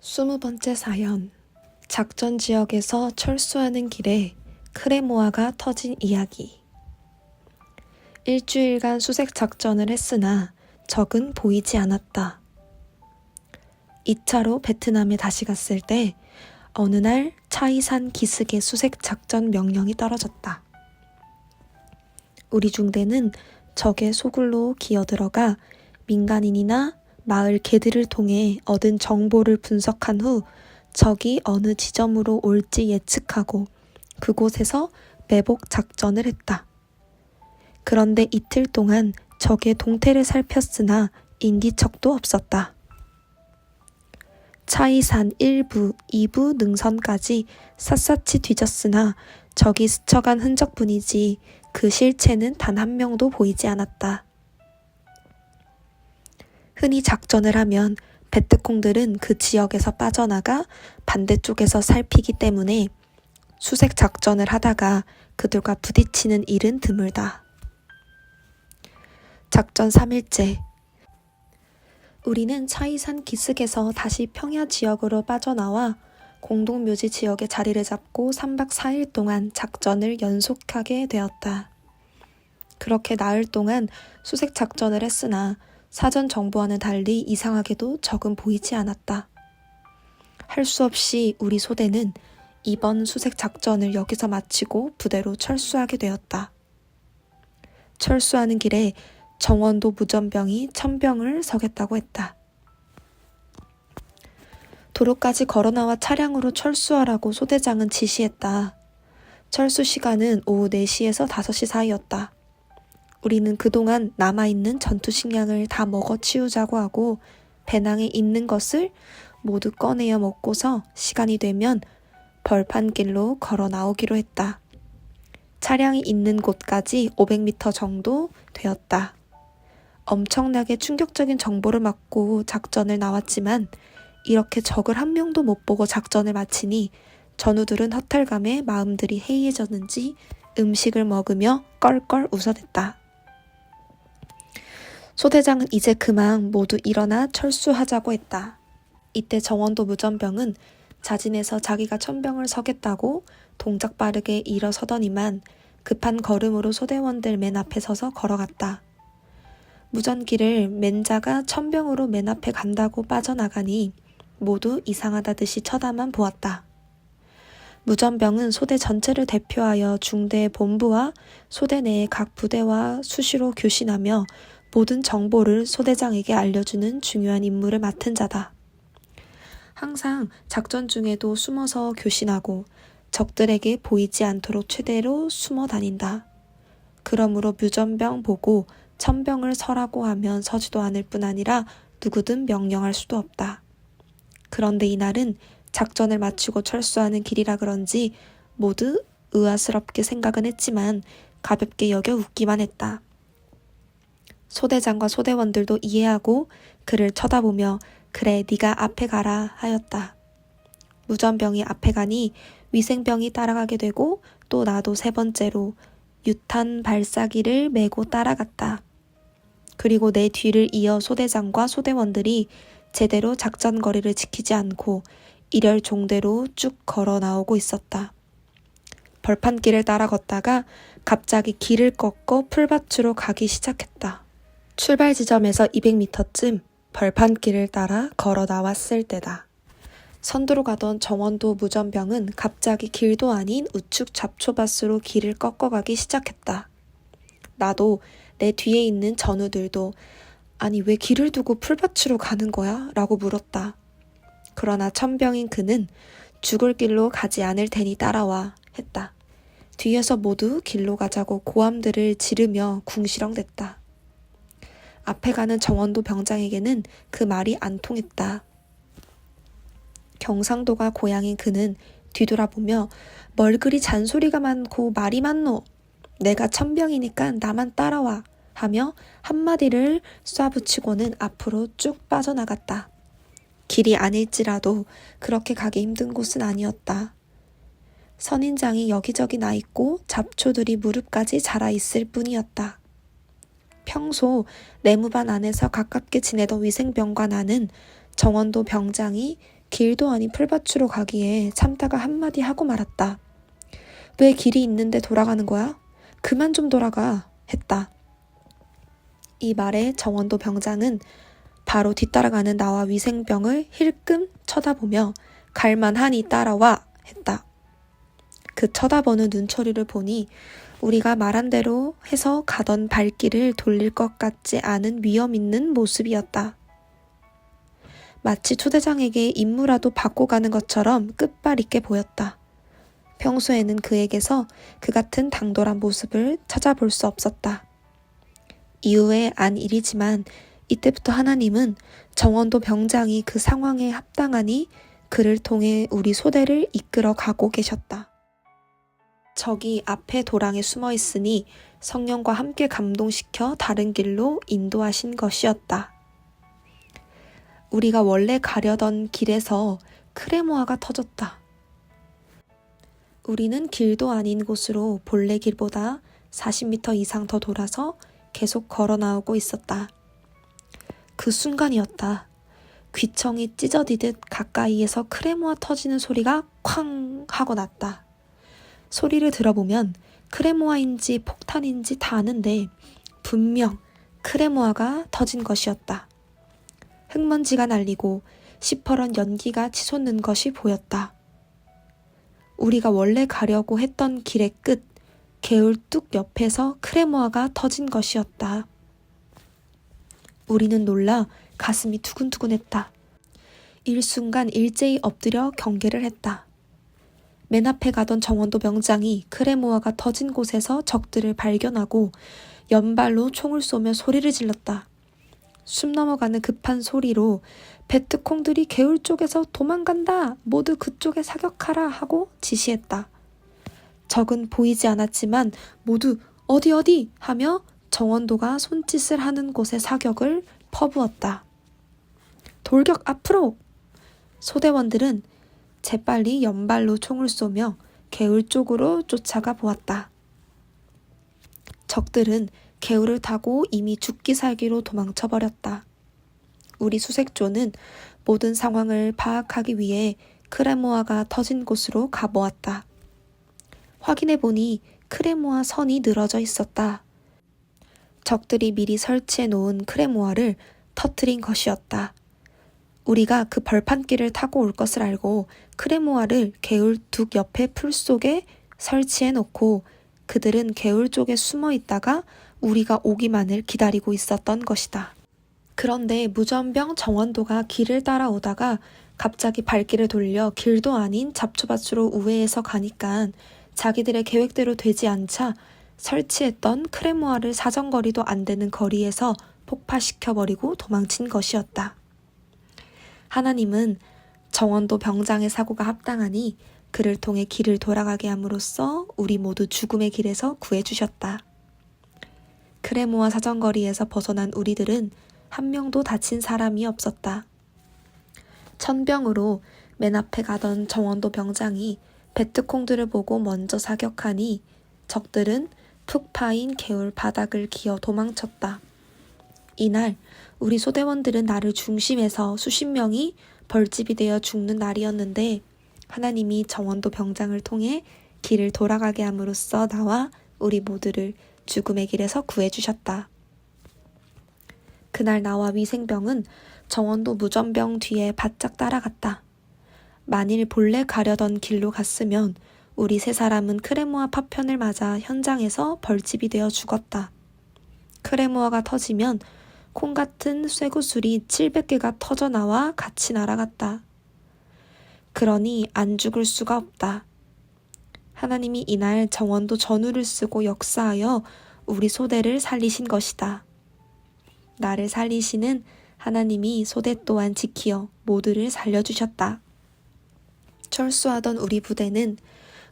20번째 사연. 작전 지역에서 철수하는 길에 크레모아가 터진 이야기. 일주일간 수색 작전을 했으나 적은 보이지 않았다. 2차로 베트남에 다시 갔을 때 어느 날 차이산 기슭의 수색 작전 명령이 떨어졌다. 우리 중대는 적의 소굴로 기어들어가 민간인이나 마을 개들을 통해 얻은 정보를 분석한 후 적이 어느 지점으로 올지 예측하고 그곳에서 매복 작전을 했다. 그런데 이틀 동안 적의 동태를 살폈으나 인기척도 없었다. 차이산 1부, 2부 능선까지 샅샅이 뒤졌으나 적이 스쳐간 흔적뿐이지 그 실체는 단 한 명도 보이지 않았다. 흔히 작전을 하면 베트콩들은 그 지역에서 빠져나가 반대쪽에서 살피기 때문에 수색 작전을 하다가 그들과 부딪히는 일은 드물다. 작전 3일째. 우리는 차이산 기슭에서 다시 평야 지역으로 빠져나와 공동묘지 지역에 자리를 잡고 3박 4일 동안 작전을 연속하게 되었다. 그렇게 나흘 동안 수색 작전을 했으나 사전 정보와는 달리 이상하게도 적은 보이지 않았다. 할 수 없이 우리 소대는 이번 수색 작전을 여기서 마치고 부대로 철수하게 되었다. 철수하는 길에 정원도 무전병이 천병을 서겠다고 했다. 도로까지 걸어나와 차량으로 철수하라고 소대장은 지시했다. 철수 시간은 오후 4시에서 5시 사이였다. 우리는 그동안 남아있는 전투 식량을 다 먹어치우자고 하고 배낭에 있는 것을 모두 꺼내어 먹고서 시간이 되면 벌판길로 걸어 나오기로 했다. 차량이 있는 곳까지 500m 정도 되었다. 엄청나게 충격적인 정보를 받고 작전을 나왔지만 이렇게 적을 한 명도 못 보고 작전을 마치니 전우들은 허탈감에 마음들이 해이해졌는지 음식을 먹으며 껄껄 웃어댔다. 소대장은 이제 그만 모두 일어나 철수하자고 했다. 이때 정원도 무전병은 자진해서 자기가 천병을 서겠다고 동작 빠르게 일어서더니만 급한 걸음으로 소대원들 맨 앞에 서서 걸어갔다. 무전기를 맨자가 천병으로 맨 앞에 간다고 빠져나가니 모두 이상하다듯이 쳐다만 보았다. 무전병은 소대 전체를 대표하여 중대의 본부와 소대 내의 각 부대와 수시로 교신하며 모든 정보를 소대장에게 알려주는 중요한 임무를 맡은 자다. 항상 작전 중에도 숨어서 교신하고 적들에게 보이지 않도록 최대로 숨어 다닌다. 그러므로 무전병 보고 천병을 서라고 하면 서지도 않을 뿐 아니라 누구든 명령할 수도 없다. 그런데 이날은 작전을 마치고 철수하는 길이라 그런지 모두 의아스럽게 생각은 했지만 가볍게 여겨 웃기만 했다. 소대장과 소대원들도 이해하고 그를 쳐다보며 그래 네가 앞에 가라 하였다. 무전병이 앞에 가니 위생병이 따라가게 되고 또 나도 세 번째로 유탄 발사기를 메고 따라갔다. 그리고 내 뒤를 이어 소대장과 소대원들이 제대로 작전 거리를 지키지 않고 일열 종대로 쭉 걸어 나오고 있었다. 벌판길을 따라 걷다가 갑자기 길을 꺾고 풀밭으로 가기 시작했다. 출발 지점에서 200m쯤 벌판길을 따라 걸어 나왔을 때다. 선두로 가던 정원도 무전병은 갑자기 길도 아닌 우측 잡초밭으로 길을 꺾어가기 시작했다. 나도 내 뒤에 있는 전우들도 아니 왜 길을 두고 풀밭으로 가는 거야? 라고 물었다. 그러나 천병인 그는 죽을 길로 가지 않을 테니 따라와 했다. 뒤에서 모두 길로 가자고 고함들을 지르며 궁시렁댔다. 앞에 가는 정원도 병장에게는 그 말이 안 통했다. 경상도가 고향인 그는 뒤돌아보며 뭘 그리 잔소리가 많고 말이 많노? 내가 천병이니까 나만 따라와 하며 한마디를 쏴붙이고는 앞으로 쭉 빠져나갔다. 길이 아닐지라도 그렇게 가기 힘든 곳은 아니었다. 선인장이 여기저기 나 있고 잡초들이 무릎까지 자라 있을 뿐이었다. 평소 내무반 안에서 가깝게 지내던 위생병과 나는 정원도 병장이 길도 아닌 풀밭으로 가기에 참다가 한마디 하고 말았다. 왜 길이 있는데 돌아가는 거야? 그만 좀 돌아가 했다. 이 말에 정원도 병장은 바로 뒤따라가는 나와 위생병을 힐끔 쳐다보며 갈만하니 따라와 했다. 그 쳐다보는 눈초리를 보니 우리가 말한 대로 해서 가던 발길을 돌릴 것 같지 않은 위험 있는 모습이었다. 마치 초대장에게 임무라도 받고 가는 것처럼 끝발 있게 보였다. 평소에는 그에게서 그 같은 당돌한 모습을 찾아볼 수 없었다. 이후에 안 일이지만 이때부터 하나님은 정원도 병장이 그 상황에 합당하니 그를 통해 우리 소대를 이끌어 가고 계셨다. 적이 앞에 도랑에 숨어 있으니 성령과 함께 감동시켜 다른 길로 인도하신 것이었다. 우리가 원래 가려던 길에서 크레모아가 터졌다. 우리는 길도 아닌 곳으로 본래 길보다 40m 이상 더 돌아서 계속 걸어 나오고 있었다. 그 순간이었다. 귀청이 찢어지듯 가까이에서 크레모아 터지는 소리가 쾅 하고 났다. 소리를 들어보면 크레모아인지 폭탄인지 다 아는데 분명 크레모아가 터진 것이었다. 흙먼지가 날리고 시퍼런 연기가 치솟는 것이 보였다. 우리가 원래 가려고 했던 길의 끝, 개울뚝 옆에서 크레모아가 터진 것이었다. 우리는 놀라 가슴이 두근두근했다. 일순간 일제히 엎드려 경계를 했다. 맨 앞에 가던 정원도 병장이 크레모아가 터진 곳에서 적들을 발견하고 연발로 총을 쏘며 소리를 질렀다. 숨 넘어가는 급한 소리로 베트콩들이 개울 쪽에서 도망간다. 모두 그쪽에 사격하라 하고 지시했다. 적은 보이지 않았지만 모두 어디 하며 정원도가 손짓을 하는 곳에 사격을 퍼부었다. 돌격 앞으로! 소대원들은 재빨리 연발로 총을 쏘며 개울 쪽으로 쫓아가 보았다. 적들은 개울을 타고 이미 죽기 살기로 도망쳐버렸다. 우리 수색조는 모든 상황을 파악하기 위해 크레모아가 터진 곳으로 가보았다. 확인해보니 크레모아 선이 늘어져 있었다. 적들이 미리 설치해 놓은 크레모아를 터뜨린 것이었다. 우리가 그 벌판길을 타고 올 것을 알고 크레모아를 개울 둑 옆에 풀 속에 설치해 놓고 그들은 개울 쪽에 숨어 있다가 우리가 오기만을 기다리고 있었던 것이다. 그런데 무전병 정원도가 길을 따라오다가 갑자기 발길을 돌려 길도 아닌 잡초밭으로 우회해서 가니까 자기들의 계획대로 되지 않자 설치했던 크레모아를 사정거리도 안 되는 거리에서 폭파시켜버리고 도망친 것이었다. 하나님은 정원도 병장의 사고가 합당하니 그를 통해 길을 돌아가게 함으로써 우리 모두 죽음의 길에서 구해주셨다. 크레모아 사정거리에서 벗어난 우리들은 한 명도 다친 사람이 없었다. 천병으로 맨 앞에 가던 정원도 병장이 베트콩들을 보고 먼저 사격하니 적들은 푹 파인 개울 바닥을 기어 도망쳤다. 이날 우리 소대원들은 나를 중심해서 수십 명이 벌집이 되어 죽는 날이었는데 하나님이 정원도 병장을 통해 길을 돌아가게 함으로써 나와 우리 모두를 죽음의 길에서 구해주셨다. 그날 나와 위생병은 정원도 무전병 뒤에 바짝 따라갔다. 만일 본래 가려던 길로 갔으면 우리 세 사람은 크레모아 파편을 맞아 현장에서 벌집이 되어 죽었다. 크레모아가 터지면 콩 같은 쇠구슬이 700개가 터져나와 같이 날아갔다. 그러니 안 죽을 수가 없다. 하나님이 이날 정원도 전우를 쓰고 역사하여 우리 소대를 살리신 것이다. 나를 살리시는 하나님이 소대 또한 지키어 모두를 살려주셨다. 철수하던 우리 부대는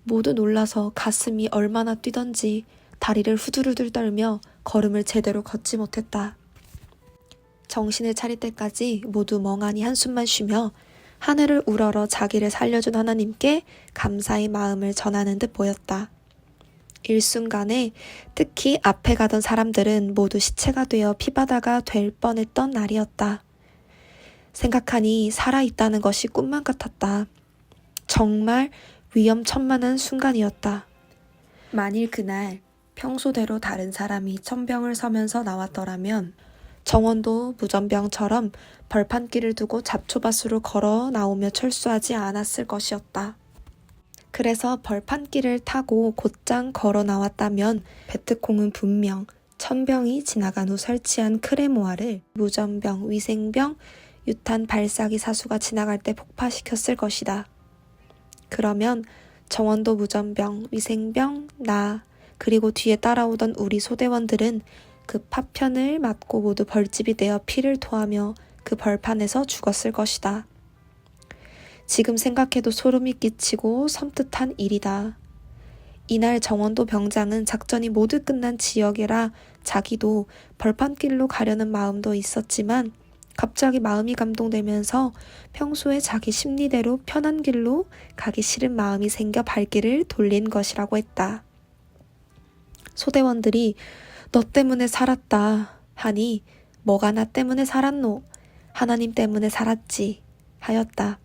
모두 놀라서 가슴이 얼마나 뛰던지 다리를 후들후들 떨며 걸음을 제대로 걷지 못했다. 정신을 차릴 때까지 모두 멍하니 한숨만 쉬며 하늘을 우러러 자기를 살려준 하나님께 감사의 마음을 전하는 듯 보였다. 일순간에 특히 앞에 가던 사람들은 모두 시체가 되어 피바다가 될 뻔했던 날이었다. 생각하니 살아있다는 것이 꿈만 같았다. 정말 위험천만한 순간이었다. 만일 그날 평소대로 다른 사람이 천병을 서면서 나왔더라면 정원도 무전병처럼 벌판길을 두고 잡초밭으로 걸어 나오며 철수하지 않았을 것이었다. 그래서 벌판길을 타고 곧장 걸어 나왔다면 베트콩은 분명 천병이 지나간 후 설치한 크레모아를 무전병, 위생병, 유탄 발사기 사수가 지나갈 때 폭파시켰을 것이다. 그러면 정원도 무전병, 위생병, 나 그리고 뒤에 따라오던 우리 소대원들은 그 파편을 맞고 모두 벌집이 되어 피를 토하며 그 벌판에서 죽었을 것이다. 지금 생각해도 소름이 끼치고 섬뜩한 일이다. 이날 정원도 병장은 작전이 모두 끝난 지역이라 자기도 벌판길로 가려는 마음도 있었지만 갑자기 마음이 감동되면서 평소에 자기 심리대로 편한 길로 가기 싫은 마음이 생겨 발길을 돌린 것이라고 했다. 소대원들이 너 때문에 살았다 하니 뭐가 나 때문에 살았노? 하나님 때문에 살았지 하였다.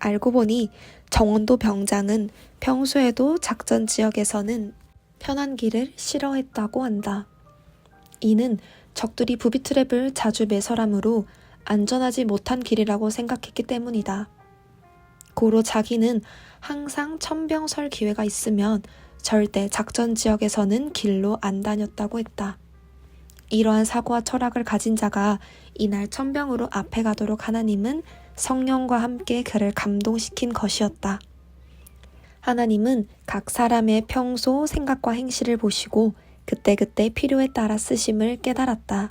알고 보니 정원도 병장은 평소에도 작전 지역에서는 편한 길을 싫어했다고 한다. 이는 적들이 부비 트랩을 자주 매설하므로 안전하지 못한 길이라고 생각했기 때문이다. 고로 자기는 항상 천병 설 기회가 있으면 절대 작전 지역에서는 길로 안 다녔다고 했다. 이러한 사고와 철학을 가진 자가 이날 천병으로 앞에 가도록 하나님은 성령과 함께 그를 감동시킨 것이었다. 하나님은 각 사람의 평소 생각과 행실을 보시고 그때그때 필요에 따라 쓰심을 깨달았다.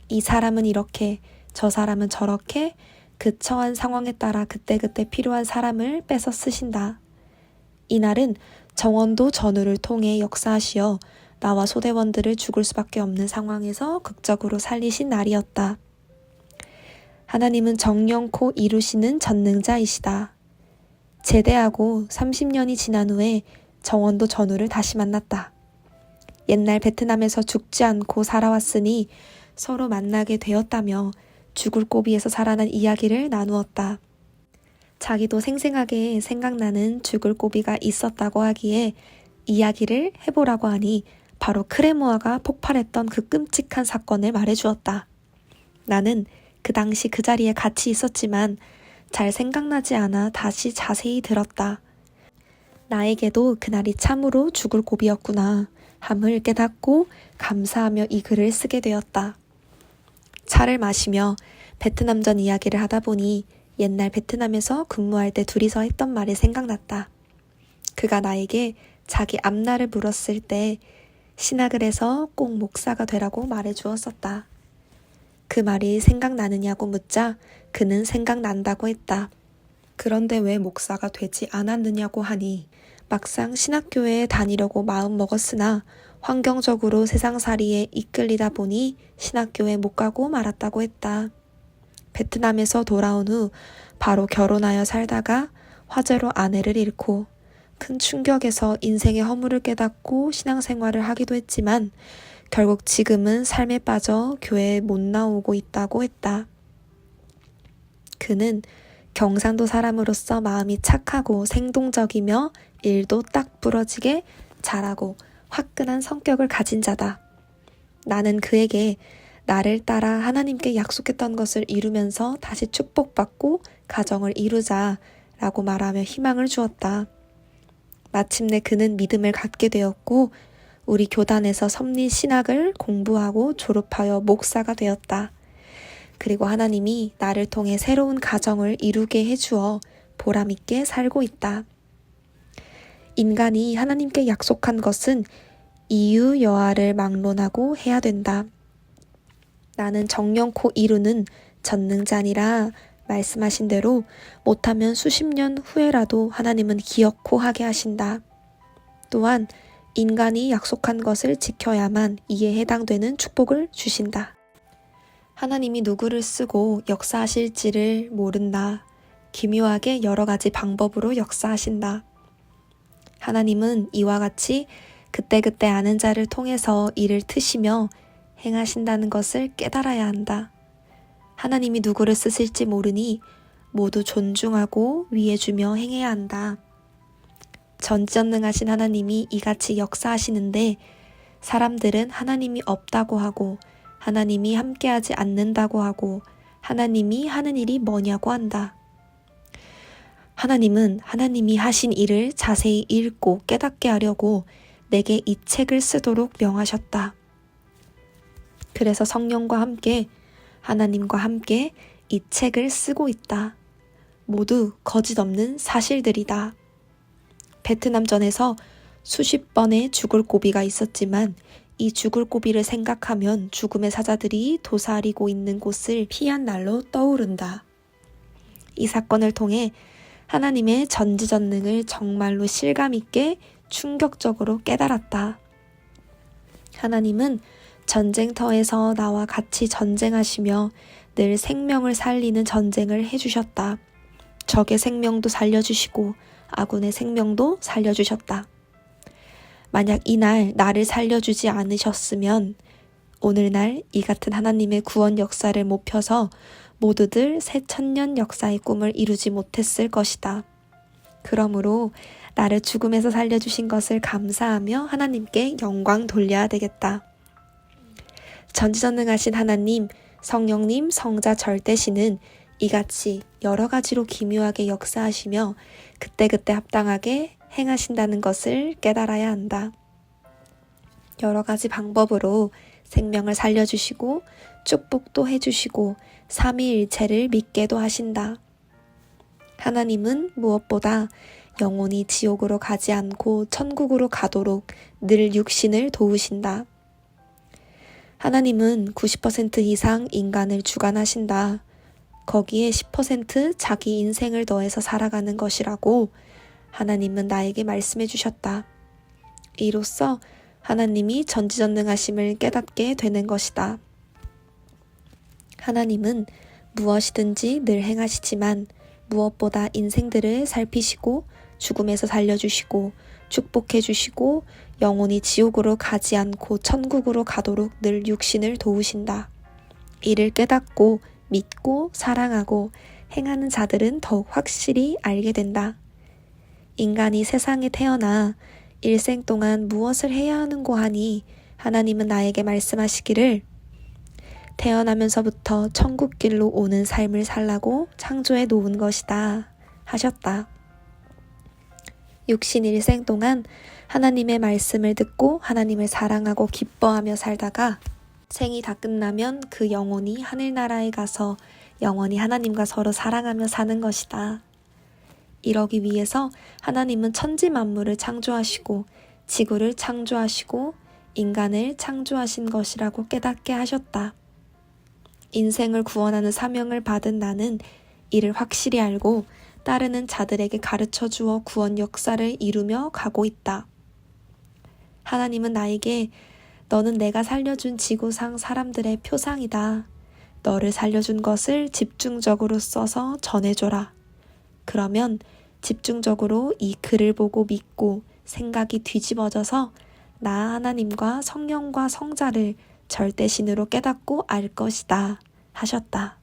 이 사람은 이렇게, 저 사람은 저렇게 그 처한 상황에 따라 그때그때 필요한 사람을 빼서 쓰신다. 이날은 정원도 전우를 통해 역사하시어 나와 소대원들을 죽을 수밖에 없는 상황에서 극적으로 살리신 날이었다. 하나님은 정령코 이루시는 전능자이시다. 제대하고 30년이 지난 후에 정원도 전우를 다시 만났다. 옛날 베트남에서 죽지 않고 살아왔으니 서로 만나게 되었다며 죽을 고비에서 살아난 이야기를 나누었다. 자기도 생생하게 생각나는 죽을 고비가 있었다고 하기에 이야기를 해보라고 하니 바로 크레모아가 폭발했던 그 끔찍한 사건을 말해주었다. 나는 그 당시 그 자리에 같이 있었지만 잘 생각나지 않아 다시 자세히 들었다. 나에게도 그날이 참으로 죽을 고비였구나 함을 깨닫고 감사하며 이 글을 쓰게 되었다. 차를 마시며 베트남전 이야기를 하다 보니 옛날 베트남에서 근무할 때 둘이서 했던 말이 생각났다. 그가 나에게 자기 앞날을 물었을 때 신학을 해서 꼭 목사가 되라고 말해주었었다. 그 말이 생각나느냐고 묻자 그는 생각난다고 했다. 그런데 왜 목사가 되지 않았느냐고 하니 막상 신학교에 다니려고 마음 먹었으나 환경적으로 세상살이에 이끌리다 보니 신학교에 못 가고 말았다고 했다. 베트남에서 돌아온 후 바로 결혼하여 살다가 화재로 아내를 잃고 큰 충격에서 인생의 허물을 깨닫고 신앙생활을 하기도 했지만 결국 지금은 삶에 빠져 교회에 못 나오고 있다고 했다. 그는 경상도 사람으로서 마음이 착하고 생동적이며 일도 딱 부러지게 잘하고 화끈한 성격을 가진 자다. 나는 그에게 나를 따라 하나님께 약속했던 것을 이루면서 다시 축복받고 가정을 이루자라고 말하며 희망을 주었다. 마침내 그는 믿음을 갖게 되었고 우리 교단에서 섭리 신학을 공부하고 졸업하여 목사가 되었다. 그리고 하나님이 나를 통해 새로운 가정을 이루게 해주어 보람있게 살고 있다. 인간이 하나님께 약속한 것은 이유 여하를 막론하고 해야 된다. 나는 정령코 이루는 전능자니라 말씀하신 대로 못하면 수십 년 후에라도 하나님은 기억코 하게 하신다. 또한 인간이 약속한 것을 지켜야만 이에 해당되는 축복을 주신다. 하나님이 누구를 쓰고 역사하실지를 모른다. 기묘하게 여러 가지 방법으로 역사하신다. 하나님은 이와 같이 그때그때 아는 자를 통해서 일을 트시며 행하신다는 것을 깨달아야 한다. 하나님이 누구를 쓰실지 모르니 모두 존중하고 위해주며 행해야 한다. 전지전능하신 하나님이 이같이 역사하시는데 사람들은 하나님이 없다고 하고 하나님이 함께하지 않는다고 하고 하나님이 하는 일이 뭐냐고 한다. 하나님은 하나님이 하신 일을 자세히 읽고 깨닫게 하려고 내게 이 책을 쓰도록 명하셨다. 그래서 성령과 함께 하나님과 함께 이 책을 쓰고 있다. 모두 거짓 없는 사실들이다. 베트남전에서 수십 번의 죽을 고비가 있었지만 이 죽을 고비를 생각하면 죽음의 사자들이 도사리고 있는 곳을 피한 날로 떠오른다. 이 사건을 통해 하나님의 전지전능을 정말로 실감있게 충격적으로 깨달았다. 하나님은 전쟁터에서 나와 같이 전쟁하시며 늘 생명을 살리는 전쟁을 해주셨다. 적의 생명도 살려주시고 아군의 생명도 살려주셨다. 만약 이날 나를 살려주지 않으셨으면 오늘날 이 같은 하나님의 구원 역사를 못 펴서 모두들 새 천년 역사의 꿈을 이루지 못했을 것이다. 그러므로 나를 죽음에서 살려주신 것을 감사하며 하나님께 영광 돌려야 되겠다. 전지전능하신 하나님, 성령님, 성자 절대신은 이같이 여러 가지로 기묘하게 역사하시며 그때그때 합당하게 행하신다는 것을 깨달아야 한다. 여러 가지 방법으로 생명을 살려주시고 축복도 해주시고 삼위일체를 믿게도 하신다. 하나님은 무엇보다 영혼이 지옥으로 가지 않고 천국으로 가도록 늘 육신을 도우신다. 하나님은 90% 이상 인간을 주관하신다. 거기에 10% 자기 인생을 더해서 살아가는 것이라고 하나님은 나에게 말씀해 주셨다. 이로써 하나님이 전지전능하심을 깨닫게 되는 것이다. 하나님은 무엇이든지 늘 행하시지만 무엇보다 인생들을 살피시고 죽음에서 살려주시고 축복해 주시고 영혼이 지옥으로 가지 않고 천국으로 가도록 늘 육신을 도우신다. 이를 깨닫고 믿고 사랑하고 행하는 자들은 더욱 확실히 알게 된다. 인간이 세상에 태어나 일생 동안 무엇을 해야 하는고 하니 하나님은 나에게 말씀하시기를 태어나면서부터 천국길로 오는 삶을 살라고 창조해 놓은 것이다 하셨다. 육신 일생 동안 하나님의 말씀을 듣고 하나님을 사랑하고 기뻐하며 살다가 생이 다 끝나면 그 영혼이 하늘나라에 가서 영원히 하나님과 서로 사랑하며 사는 것이다. 이러기 위해서 하나님은 천지 만물을 창조하시고 지구를 창조하시고 인간을 창조하신 것이라고 깨닫게 하셨다. 인생을 구원하는 사명을 받은 나는 이를 확실히 알고 따르는 자들에게 가르쳐 주어 구원 역사를 이루며 가고 있다. 하나님은 나에게 너는 내가 살려준 지구상 사람들의 표상이다. 너를 살려준 것을 집중적으로 써서 전해줘라. 그러면 집중적으로 이 글을 보고 믿고 생각이 뒤집어져서 나 하나님과 성령과 성자를 절대신으로 깨닫고 알 것이다 하셨다.